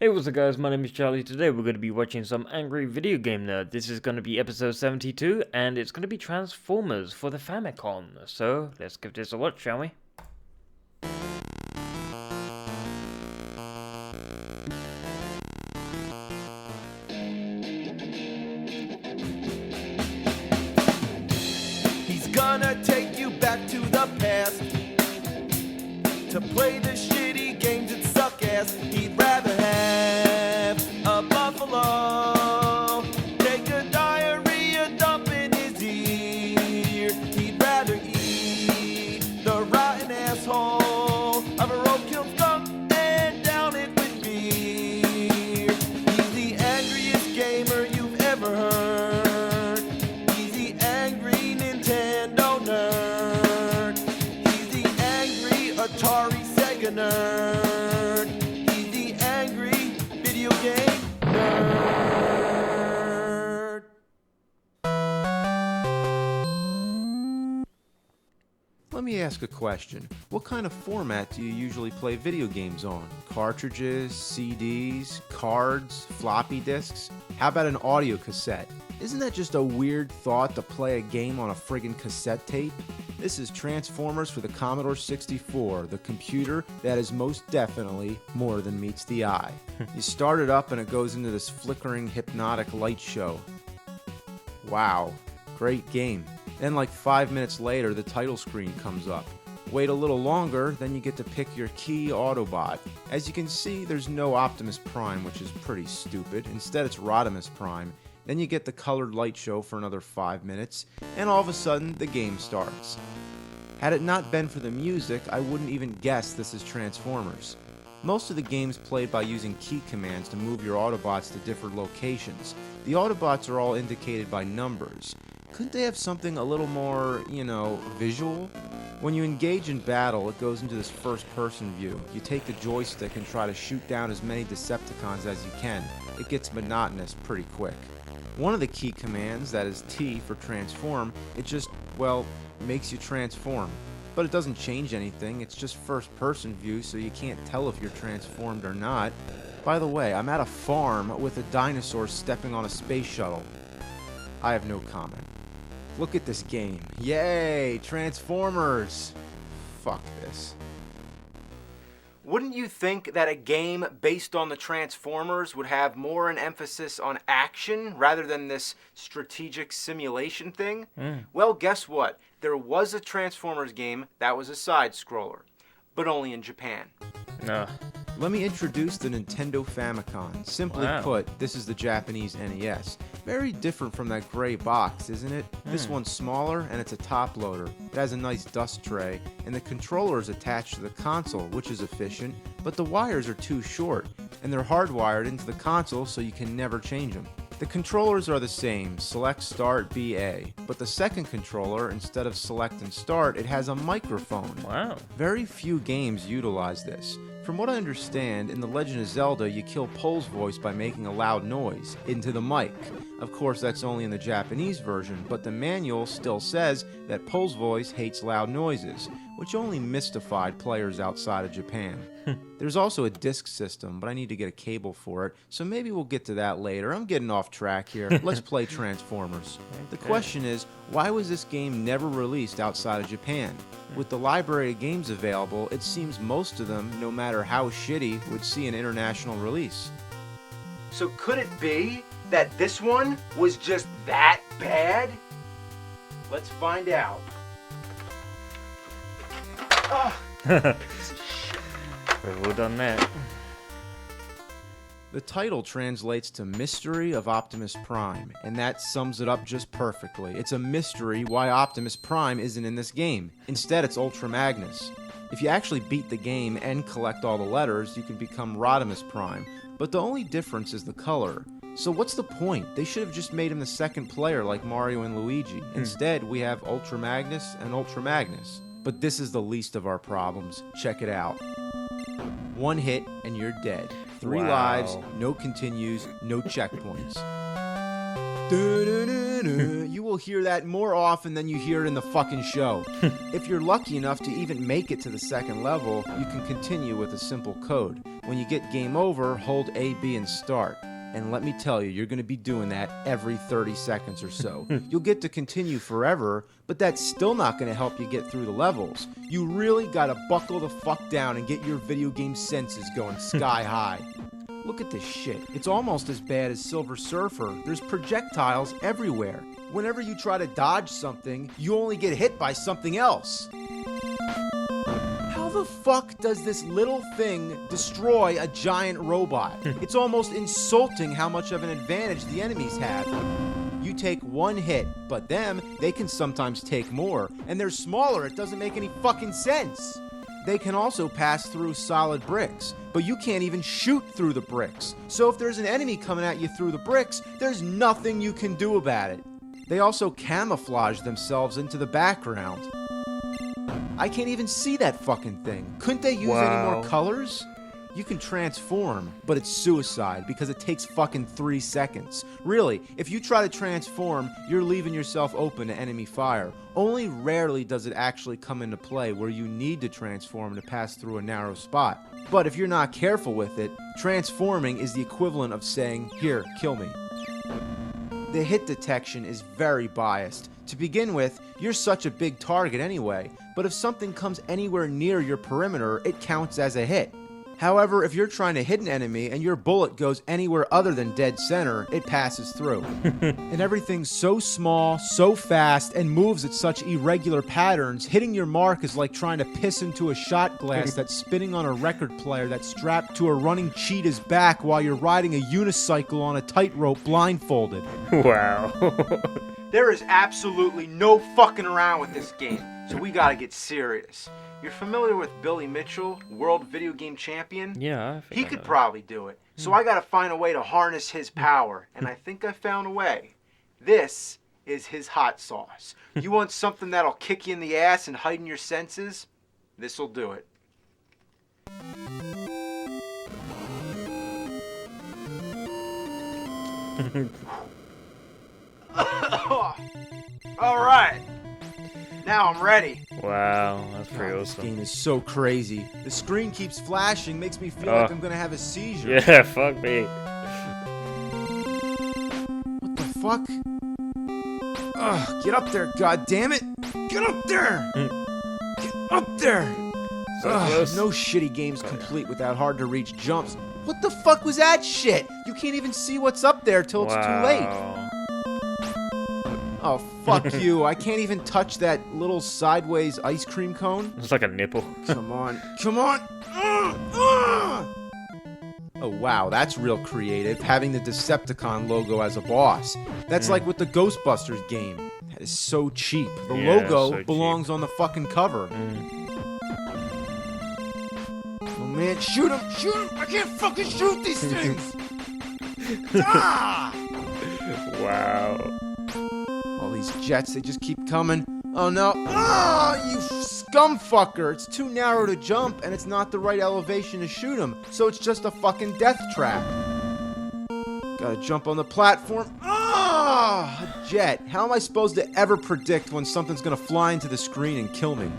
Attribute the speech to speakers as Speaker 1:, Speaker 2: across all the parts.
Speaker 1: Hey, what's up guys, my name is Charlie. Today we're going to be watching some Angry Video Game Nerd. This is going to be episode 72, and it's going to be Transformers for the Famicom. So, let's give this a watch, shall we?
Speaker 2: He's gonna take you back to the past to play the shitty games that suck ass. He'd rather have a buffalo take a diarrhea dump in his ear. He'd rather eat the rotten asshole of a roadkill skunk and down it with beer. He's the angriest gamer you've ever heard. He's the angry Nintendo nerd. He's the angry Atari Sega nerd. He's the angry video game nerd.
Speaker 3: Let me ask a question. What kind of format do you usually play video games on? Cartridges, CDs, cards, floppy disks? How about an audio cassette? Isn't that just a weird thought to play a game on a friggin' cassette tape? This is Transformers for the Commodore 64, the computer that is most definitely more than meets the eye. You start it up and it goes into this flickering hypnotic light show. Wow, great game. Then like 5 minutes later, the title screen comes up. Wait a little longer, then you get to pick your key Autobot. As you can see, there's no Optimus Prime, which is pretty stupid. Instead, it's Rodimus Prime. Then you get the colored light show for another 5 minutes, and all of a sudden, the game starts. Had it not been for the music, I wouldn't even guess this is Transformers. Most of the game's played by using key commands to move your Autobots to different locations. The Autobots are all indicated by numbers. Couldn't they have something a little more, visual? When you engage in battle, it goes into this first-person view. You take the joystick and try to shoot down as many Decepticons as you can. It gets monotonous pretty quick. One of the key commands, that is T for transform, it just, makes you transform. But it doesn't change anything, it's just first-person view, so you can't tell if you're transformed or not. By the way, I'm at a farm with a dinosaur stepping on a space shuttle. I have no comment. Look at this game. Yay! Transformers! Fuck this. Wouldn't you think that a game based on the Transformers would have more an emphasis on action rather than this strategic simulation thing? Well, guess what? There was a Transformers game that was a side-scroller, but only in Japan. Let me introduce the Nintendo Famicom. Simply put, this is the Japanese NES. Very different from that gray box, isn't it? This one's smaller and it's a top loader. It has a nice dust tray, and the controller is attached to the console, which is efficient, but the wires are too short, and they're hardwired into the console so you can never change them. The controllers are the same, select, start, BA, but the second controller, instead of select and start, it has a microphone.
Speaker 1: Wow.
Speaker 3: Very few games utilize this. From what I understand, in The Legend of Zelda, you kill Pole's voice by making a loud noise into the mic. Of course, that's only in the Japanese version, but the manual still says that Pole's voice hates loud noises, which only mystified players outside of Japan. There's also a disc system, but I need to get a cable for it, so maybe we'll get to that later. I'm getting off track here. Let's play Transformers. The question is, why was this game never released outside of Japan? With the library of games available, it seems most of them, no matter how shitty, would see an international release. So could it be that this one was just that bad? Let's find out.
Speaker 1: We've all done that.
Speaker 3: The title translates to Mystery of Optimus Prime, and that sums it up just perfectly. It's a mystery why Optimus Prime isn't in this game. Instead, it's Ultra Magnus. If you actually beat the game and collect all the letters, you can become Rodimus Prime, but the only difference is the color. So what's the point? They should have just made him the second player like Mario and Luigi. Instead, we have Ultra Magnus and Ultra Magnus. But this is the least of our problems. Check it out. One hit and you're dead. 3 lives, no continues, no checkpoints. You will hear that more often than you hear it in the fucking show. If you're lucky enough to even make it to the second level, you can continue with a simple code. When you get game over, hold A, B, and start. And let me tell you, you're going to be doing that every 30 seconds or so. You'll get to continue forever, but that's still not going to help you get through the levels. You really got to buckle the fuck down and get your video game senses going sky high. Look at this shit. It's almost as bad as Silver Surfer. There's projectiles everywhere. Whenever you try to dodge something, you only get hit by something else. How the fuck does this little thing destroy a giant robot? It's almost insulting how much of an advantage the enemies have. You take one hit, but them, they can sometimes take more. And they're smaller, it doesn't make any fucking sense. They can also pass through solid bricks, but you can't even shoot through the bricks. So if there's an enemy coming at you through the bricks, there's nothing you can do about it. They also camouflage themselves into the background. I can't even see that fucking thing. Couldn't they use any more colors? You can transform, but it's suicide because it takes fucking 3 seconds. Really, if you try to transform, you're leaving yourself open to enemy fire. Only rarely does it actually come into play where you need to transform to pass through a narrow spot. But if you're not careful with it, transforming is the equivalent of saying, "Here, kill me." The hit detection is very biased. To begin with, you're such a big target anyway, but if something comes anywhere near your perimeter, it counts as a hit. However, if you're trying to hit an enemy and your bullet goes anywhere other than dead center, it passes through. And everything's so small, so fast, and moves at such irregular patterns, hitting your mark is like trying to piss into a shot glass that's spinning on a record player that's strapped to a running cheetah's back while you're riding a unicycle on a tightrope blindfolded.
Speaker 1: Wow.
Speaker 3: There is absolutely no fucking around with this game, so we gotta get serious. You're familiar with Billy Mitchell, world video game champion?
Speaker 1: Yeah,
Speaker 3: He could probably do it. So I gotta find a way to harness his power, and I think I found a way. This is his hot sauce. You want something that'll kick you in the ass and heighten your senses? This'll do it. All right. Now I'm ready.
Speaker 1: Wow, that's pretty
Speaker 3: God, this
Speaker 1: awesome.
Speaker 3: game is so crazy. The screen keeps flashing, makes me feel like I'm gonna have a seizure.
Speaker 1: Yeah, fuck me.
Speaker 3: What the fuck? Ugh, get up there, goddammit! Get up there! Get up there!
Speaker 1: So close.
Speaker 3: No shitty game's complete without hard-to-reach jumps. What the fuck was that shit? You can't even see what's up there till it's too late. Oh, fuck you. I can't even touch that little sideways ice cream cone.
Speaker 1: It's like a nipple.
Speaker 3: Come on. Come on. Oh, wow. That's real creative, having the Decepticon logo as a boss. That's like with the Ghostbusters game. That is so cheap. The
Speaker 1: Yeah,
Speaker 3: logo
Speaker 1: so
Speaker 3: belongs on the fucking cover. Oh, man. Shoot him. Shoot him. I can't fucking shoot these things. Ah!
Speaker 1: Wow.
Speaker 3: All these jets, they just keep coming. Oh no. Ah, you scumfucker. It's too narrow to jump, and it's not the right elevation to shoot him, so it's just a fucking death trap. Gotta jump on the platform. Ah, a jet. How am I supposed to ever predict when something's gonna fly into the screen and kill me?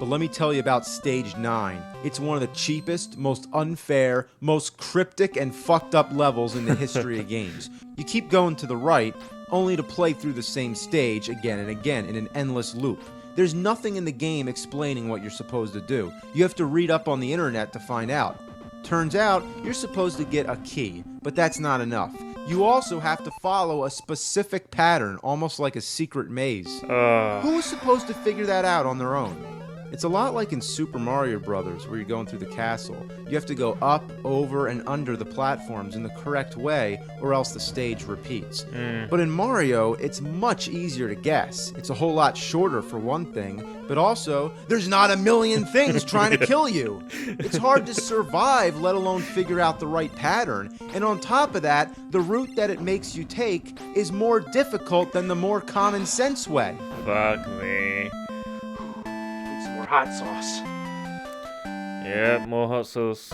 Speaker 3: But let me tell you about Stage 9. It's one of the cheapest, most unfair, most cryptic and fucked up levels in the history of games. You keep going to the right, only to play through the same stage again and again in an endless loop. There's nothing in the game explaining what you're supposed to do. You have to read up on the internet to find out. Turns out, you're supposed to get a key, but that's not enough. You also have to follow a specific pattern, almost like a secret maze. Who was supposed to figure that out on their own? It's a lot like in Super Mario Bros., where you're going through the castle. You have to go up, over, and under the platforms in the correct way, or else the stage repeats. But in Mario, it's much easier to guess. It's a whole lot shorter for one thing, but also, there's not a million things trying to kill you. It's hard to survive, let alone figure out the right pattern. And on top of that, the route that it makes you take is more difficult than the more common sense way.
Speaker 1: Fuck me.
Speaker 3: Hot sauce.
Speaker 1: Yeah, more hot sauce.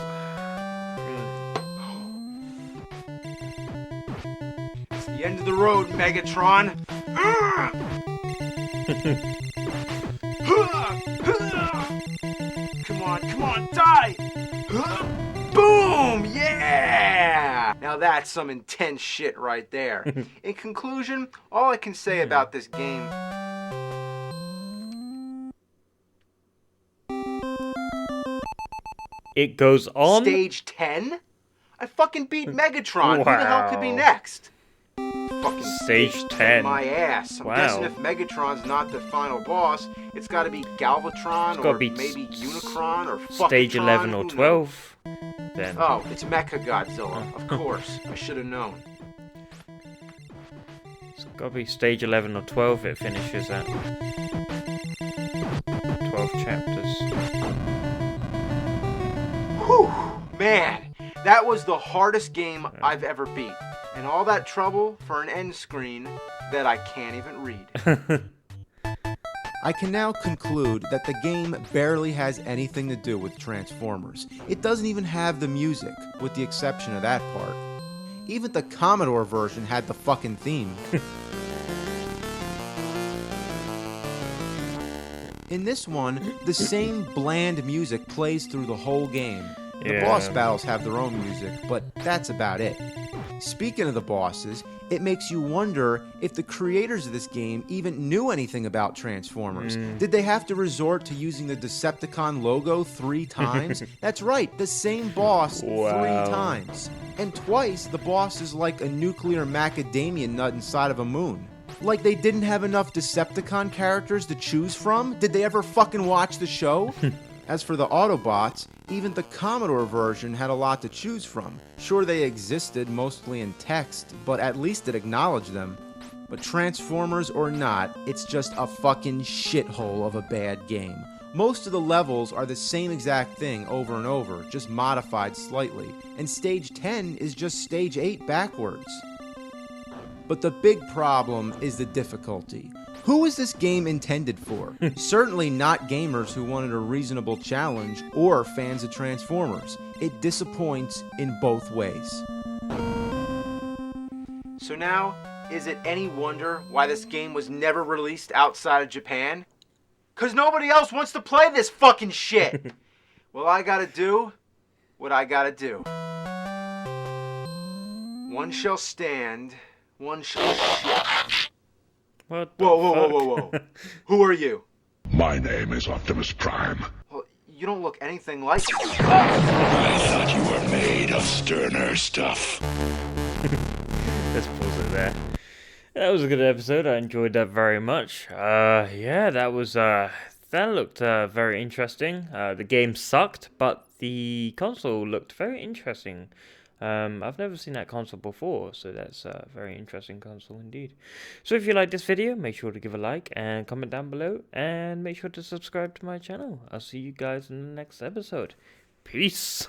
Speaker 3: The end of the road, Megatron. Come on, die! Boom! Yeah! Now that's some intense shit right there. In conclusion, all I can say about this game...
Speaker 1: It goes on.
Speaker 3: Stage 10? I fucking beat Megatron. Who the hell could be
Speaker 1: Wow.
Speaker 3: next? Fucking
Speaker 1: Stage 10.
Speaker 3: My ass. I'm
Speaker 1: Wow.
Speaker 3: guessing if Megatron's not the final boss, it's gotta be Galvatron
Speaker 1: It's gotta
Speaker 3: or
Speaker 1: be
Speaker 3: maybe Unicron or
Speaker 1: Stage
Speaker 3: Fuckatron,
Speaker 1: 11 or
Speaker 3: who knows?
Speaker 1: 12. Then.
Speaker 3: Oh, it's Mecha Godzilla. Of course. I should have known.
Speaker 1: It's gotta be stage 11 or 12 it finishes at. 12 chapters.
Speaker 3: Whew, man, that was the hardest game I've ever beat. And all that trouble for an end screen that I can't even read. I can now conclude that the game barely has anything to do with Transformers. It doesn't even have the music, with the exception of that part. Even the Commodore version had the fucking theme. In this one, the same bland music plays through the whole game. The
Speaker 1: Yeah.
Speaker 3: boss battles have their own music, but that's about it. Speaking of the bosses, it makes you wonder if the creators of this game even knew anything about Transformers. Did they have to resort to using the Decepticon logo 3 times? That's right, the same boss 3
Speaker 1: Wow.
Speaker 3: times. And twice, the boss is like a nuclear macadamia nut inside of a moon. Like they didn't have enough Decepticon characters to choose from? Did they ever fucking watch the show? As for the Autobots, even the Commodore version had a lot to choose from. Sure, they existed mostly in text, but at least it acknowledged them. But Transformers or not, it's just a fucking shithole of a bad game. Most of the levels are the same exact thing over and over, just modified slightly. And Stage 10 is just Stage 8 backwards. But the big problem is the difficulty. Who is this game intended for? Certainly not gamers who wanted a reasonable challenge or fans of Transformers. It disappoints in both ways. So now, is it any wonder why this game was never released outside of Japan? 'Cause nobody else wants to play this fucking shit! Well, I gotta do what I gotta do. One shall stand, one shall shit.
Speaker 1: What the
Speaker 3: Whoa. Who are you?
Speaker 4: My name is Optimus Prime.
Speaker 3: Well, you don't look anything like me.
Speaker 4: I thought you were made of sterner stuff.
Speaker 1: Let's pause it there. That was a good episode. I enjoyed that very much. Yeah, that was that looked very interesting. The game sucked, but the console looked very interesting. I've never seen that console before, so that's a very interesting console indeed. So if you like this video, make sure to give a like and comment down below, and make sure to subscribe to my channel. I'll see you guys in the next episode. Peace!